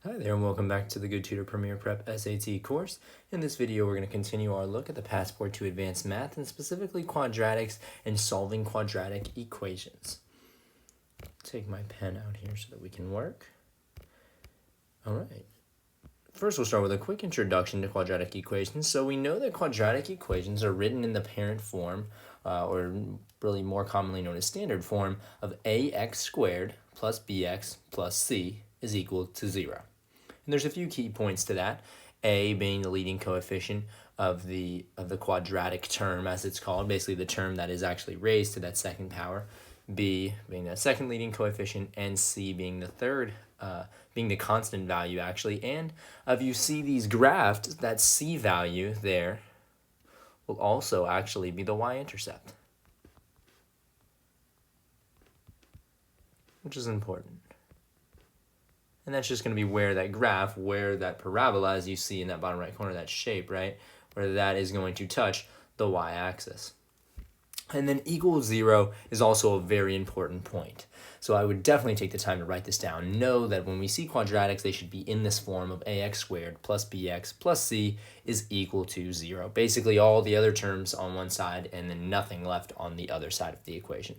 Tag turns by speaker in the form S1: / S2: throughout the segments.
S1: Hi there and welcome back to the Good Tutor Premier Prep SAT course. In this video we're going to continue our look at the Passport to Advanced Math and specifically quadratics and solving quadratic equations. Take my pen out here so that we can work. Alright. First we'll start with a quick introduction to quadratic equations. So we know that quadratic equations are written in the parent form, or really more commonly known as standard form, of ax squared plus bx plus c is equal to 0. And there's a few key points to that. A being the leading coefficient of the quadratic term, as it's called, basically the term that is actually raised to that second power. B being the second leading coefficient, and C being the third, being the constant value actually. And if you see these graphed, that C value there will also actually be the y-intercept, which is important. And that's just going to be where that graph, where that parabola, as you see in that bottom right corner, that shape, right, where that is going to touch the y-axis. And then equal 0 is also a very important point. So I would definitely take the time to write this down. Know that when we see quadratics, they should be in this form of ax squared plus bx plus c is equal to 0. Basically all the other terms on one side and then nothing left on the other side of the equation.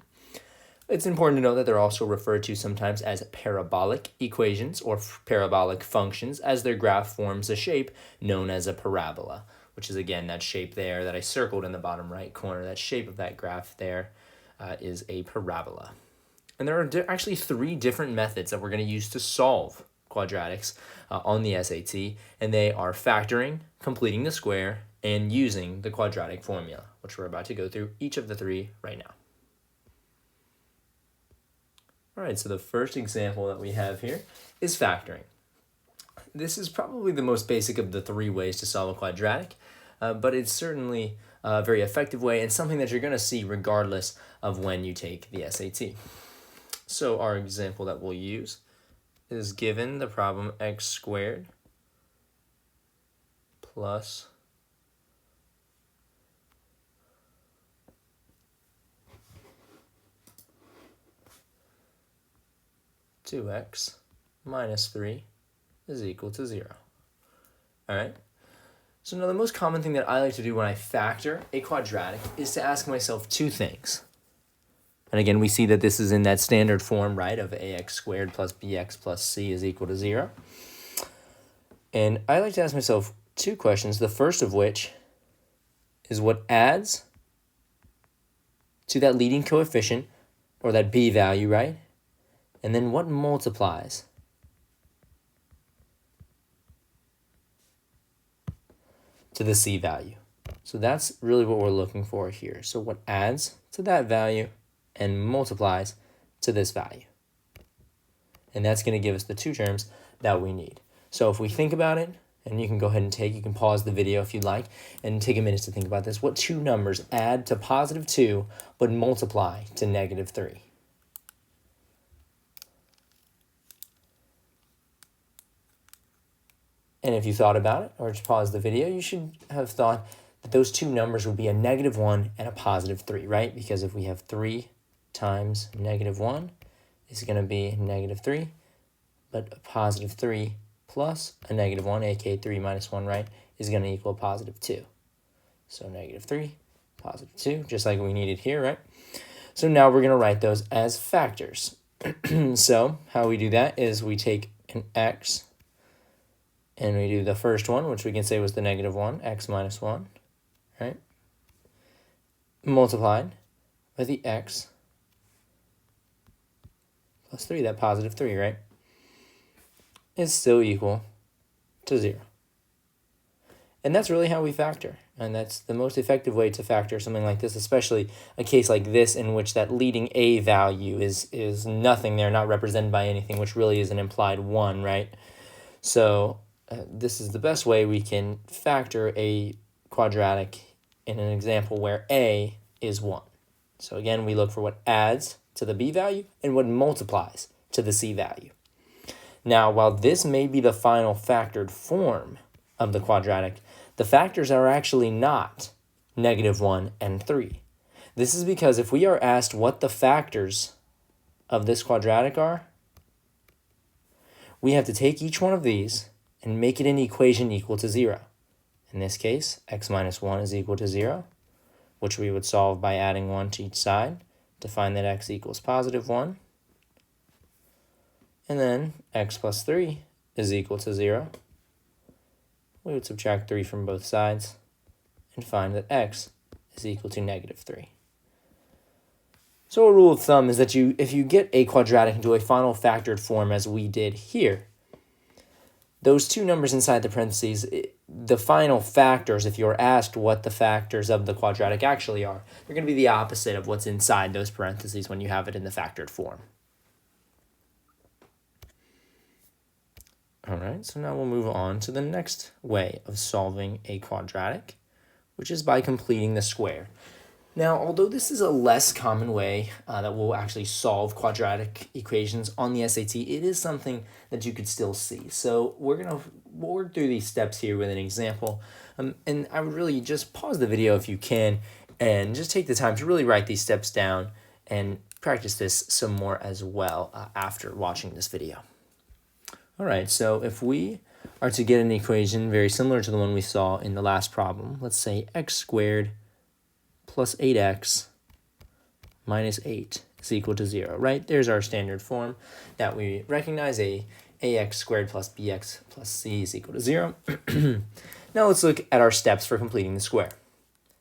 S1: It's important to know that they're also referred to sometimes as parabolic equations or parabolic functions, as their graph forms a shape known as a parabola, which is again that shape there that I circled in the bottom right corner. That shape of that graph there is a parabola. And there are actually 3 different methods that we're going to use to solve quadratics on the SAT, and they are factoring, completing the square, and using the quadratic formula, which we're about to go through each of the 3 right now. All right, so the first example that we have here is factoring. This is probably the most basic of the 3 ways to solve a quadratic, but it's certainly a very effective way and something that you're going to see regardless of when you take the SAT. So our example that we'll use is given the problem x squared plus 2x minus 3 is equal to 0. All right. So now the most common thing that I like to do when I factor a quadratic is to ask myself 2 things. And again, we see that this is in that standard form, right, of ax squared plus bx plus c is equal to 0. And I like to ask myself 2 questions, the first of which is what adds to that leading coefficient, or that b value, right? And then what multiplies to the c value? So that's really what we're looking for here. So what adds to that value and multiplies to this value? And that's going to give us the 2 terms that we need. So if we think about it, and you can go ahead and you can pause the video if you'd like, and take a minute to think about this. What 2 numbers add to positive 2 but multiply to negative 3? And if you thought about it, or just pause the video, you should have thought that those 2 numbers would be a negative 1 and a positive 3, right? Because if we have 3 times negative 1, it's going to be negative 3, but a positive 3 plus a negative 1, aka 3 minus 1, right, is going to equal positive 2. So negative 3, positive 2, just like we needed here, right? So now we're going to write those as factors. So how we do that is we take an x, and we do the first one, which we can say was the negative 1, x minus 1, right? Multiplied by the x plus 3, that positive 3, right? Is still equal to 0. And that's really how we factor. And that's the most effective way to factor something like this, especially a case like this in which that leading a value is nothing there, not represented by anything, which really is an implied 1, right? So this is the best way we can factor a quadratic in an example where a is 1. So again, we look for what adds to the b value and what multiplies to the c value. Now, while this may be the final factored form of the quadratic, the factors are actually not negative 1 and 3. This is because if we are asked what the factors of this quadratic are, we have to take each one of these and make it an equation equal to 0. In this case, x minus 1 is equal to 0, which we would solve by adding 1 to each side to find that x equals positive 1. And then x plus 3 is equal to 0. We would subtract 3 from both sides and find that x is equal to negative 3. So a rule of thumb is that if you get a quadratic into a final factored form as we did here, those two numbers inside the parentheses, the final factors, if you're asked what the factors of the quadratic actually are, they're going to be the opposite of what's inside those parentheses when you have it in the factored form. All right, so now we'll move on to the next way of solving a quadratic, which is by completing the square. Now, although this is a less common way that we'll actually solve quadratic equations on the SAT, it is something that you could still see. So we'll work through these steps here with an example. And I would really just pause the video if you can and just take the time to really write these steps down and practice this some more as well after watching this video. All right, so if we are to get an equation very similar to the one we saw in the last problem, let's say x squared plus 8x minus 8 is equal to 0, right? There's our standard form that we recognize, ax squared plus bx plus c is equal to 0. Now let's look at our steps for completing the square.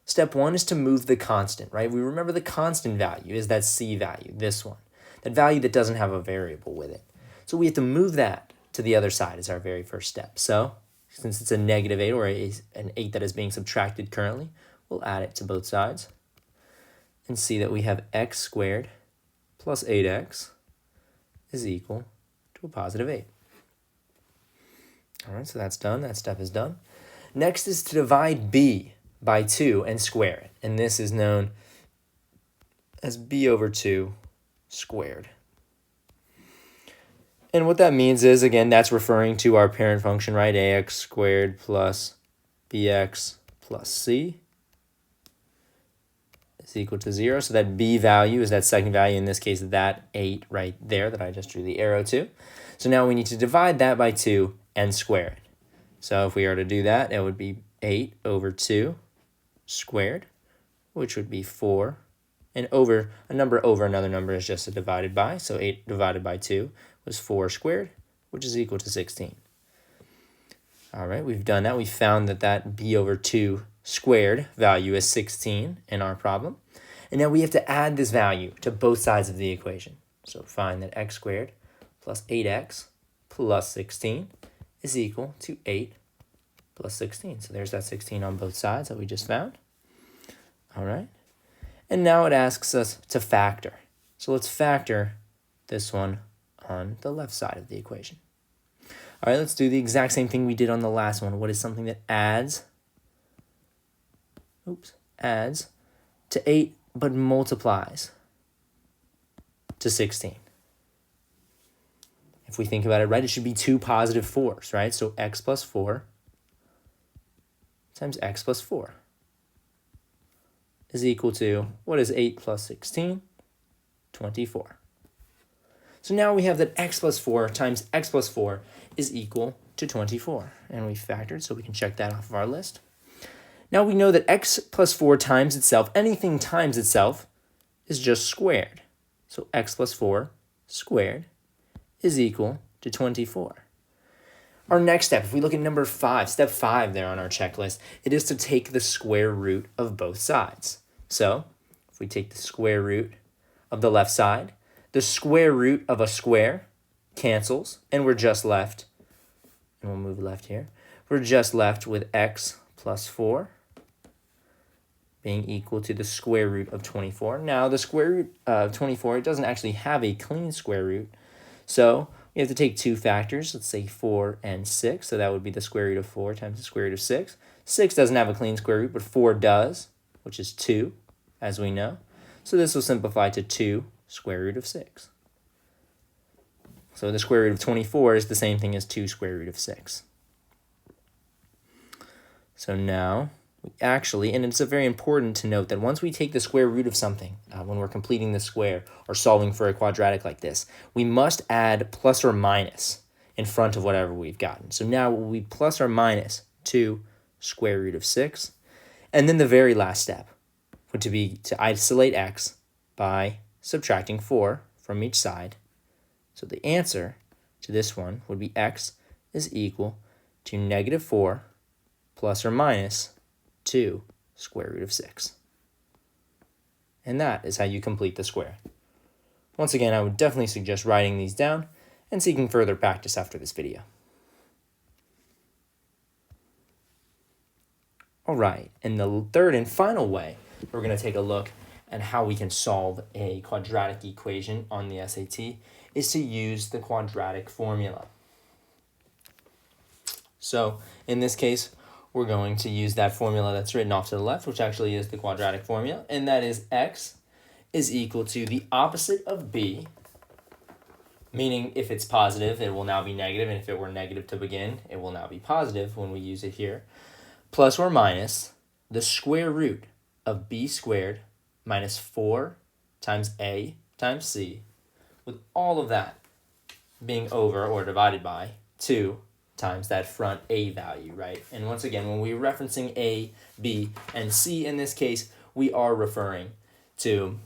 S1: Step 1 is to move the constant, right? We remember the constant value is that c value, this one, that value that doesn't have a variable with it. So we have to move that to the other side as our very first step. So since it's a negative 8 or an 8 that is being subtracted currently, we'll add it to both sides and see that we have x squared plus 8x is equal to a positive 8. All right, so that's done. That step is done. Next is to divide b by 2 and square it. And this is known as b over 2 squared. And what that means is, again, that's referring to our parent function, right? Ax squared plus bx plus c is equal to 0. So that b value is that second value, in this case, that 8 right there that I just drew the arrow to. So now we need to divide that by 2 and square it. So if we are to do that, it would be 8 over 2 squared, which would be 4. And over a number over another number is just a divided by. So 8 divided by 2 was 4 squared, which is equal to 16. All right, we've done that. We found that b over 2 squared value is 16 in our problem. And now we have to add this value to both sides of the equation. So find that x squared plus 8x plus 16 is equal to 8 plus 16. So there's that 16 on both sides that we just found. All right. And now it asks us to factor. So let's factor this one on the left side of the equation. All right, let's do the exact same thing we did on the last one. What is something that adds to 8 but multiplies to 16? If we think about it, right, it should be two positive 4s, right? So x plus 4 times x plus 4 is equal to, what is 8 plus 16? 24. So now we have that x plus 4 times x plus 4 is equal to 24. And we factored, so we can check that off of our list. Now we know that x plus 4 times itself, anything times itself, is just squared. So x plus 4 squared is equal to 24. Our next step, if we look at number 5, step 5 there on our checklist, it is to take the square root of both sides. So if we take the square root of the left side, the square root of a square cancels, and we're just left, and we'll move left here, we're just left with x plus 4 being equal to the square root of 24. Now, the square root of 24, it doesn't actually have a clean square root, so we have to take two factors, let's say 4 and 6, so that would be the square root of 4 times the square root of 6. 6 doesn't have a clean square root, but 4 does, which is 2, as we know. So this will simplify to 2 square root of 6. So the square root of 24 is the same thing as 2 square root of 6. So now, we actually, and it's very important to note that once we take the square root of something, when we're completing the square or solving for a quadratic like this, we must add plus or minus in front of whatever we've gotten. So now will we plus or minus 2 square root of 6? And then the very last step would to be to isolate x by subtracting 4 from each side. So the answer to this one would be x is equal to negative 4 plus or minus 2 square root of 6. And that is how you complete the square. Once again, I would definitely suggest writing these down and seeking further practice after this video. All right, and the third and final way we're going to take a look at how we can solve a quadratic equation on the SAT is to use the quadratic formula. So in this case, we're going to use that formula that's written off to the left, which actually is the quadratic formula, and that is x is equal to the opposite of b, meaning if it's positive, it will now be negative, and if it were negative to begin, it will now be positive when we use it here, plus or minus the square root of b squared minus 4 times a times c, with all of that being over or divided by 2 times that front a value, right? And once again, when we're referencing a, b, and c in this case, we are referring to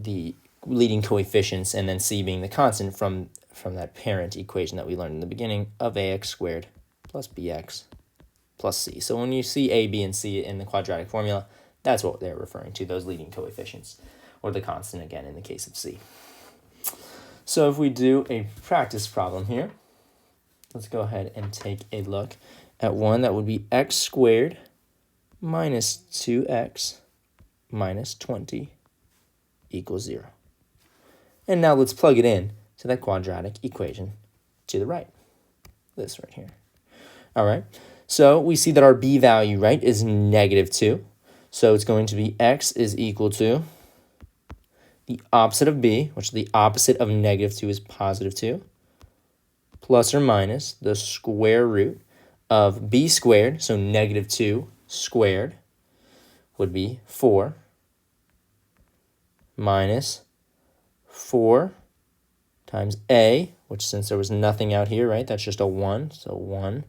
S1: the leading coefficients and then c being the constant from that parent equation that we learned in the beginning of ax squared plus bx plus c. So when you see a, b, and c in the quadratic formula, that's what they're referring to, those leading coefficients, or the constant again in the case of c. So if we do a practice problem here, let's go ahead and take a look at one that would be x squared minus 2x minus 20 equals 0. And now let's plug it in to that quadratic equation to the right, this right here. All right, so we see that our b value, right, is negative 2. So it's going to be x is equal to the opposite of b, which the opposite of negative 2 is positive 2, plus or minus the square root of b squared, so negative 2 squared would be 4, minus 4 times a, which since there was nothing out here, right, that's just a 1, so 1,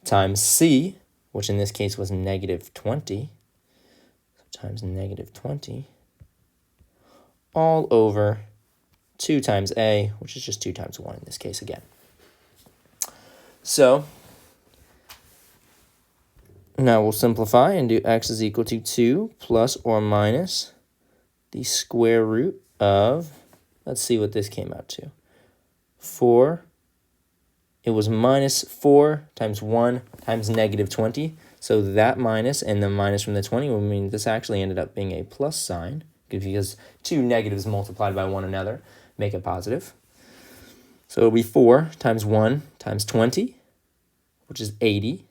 S1: times c, which in this case was negative 20, so times negative 20, all over 2 times a, which is just 2 times 1 in this case again. So now we'll simplify and do x is equal to 2 plus or minus the square root of, let's see what this came out to, 4. It was minus 4 times 1 times negative 20. So that minus and the minus from the 20 will mean this actually ended up being a plus sign, because two negatives multiplied by one another make it positive. So it'll be 4 times 1 times 20, which is 80.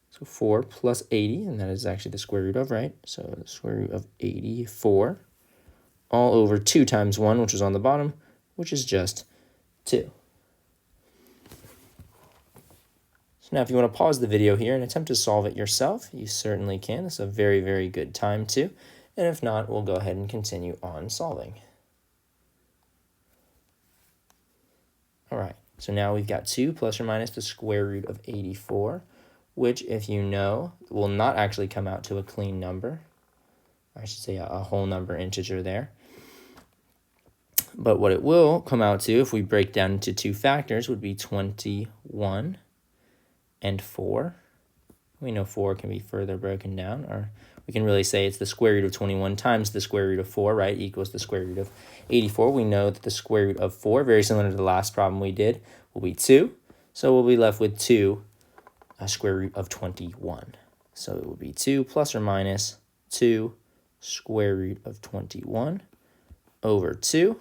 S1: So 4 plus 80, and that is actually the square root of, right? So the square root of 84, all over 2 times 1, which is on the bottom, which is just 2. So now if you want to pause the video here and attempt to solve it yourself, you certainly can. It's a very, very good time to. And if not, we'll go ahead and continue on solving. All right, so now we've got 2 plus or minus the square root of 84, which, if you know, will not actually come out to a clean number. I should say a whole number integer there. But what it will come out to, if we break down into two factors, would be 21 and 4. We know 4 can be further broken down, or we can really say it's the square root of 21 times the square root of 4, right, equals the square root of 84. We know that the square root of 4, very similar to the last problem we did, will be 2. So we'll be left with 2 square root of 21. So it will be 2 plus or minus 2 square root of 21 over 2.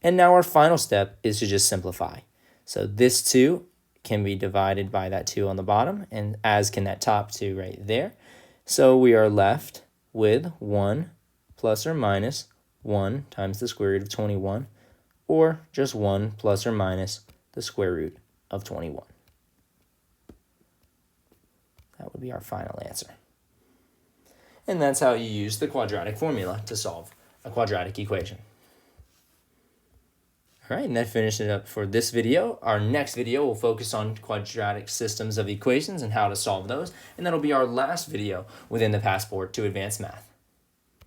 S1: And now our final step is to just simplify. So this 2 can be divided by that 2 on the bottom, and as can that top 2 right there. So we are left with 1 plus or minus 1 times the square root of 21, or just 1 plus or minus the square root of 21. That would be our final answer. And that's how you use the quadratic formula to solve a quadratic equation. All right, and that finishes it up for this video. Our next video will focus on quadratic systems of equations and how to solve those, and that'll be our last video within the Passport to Advanced Math.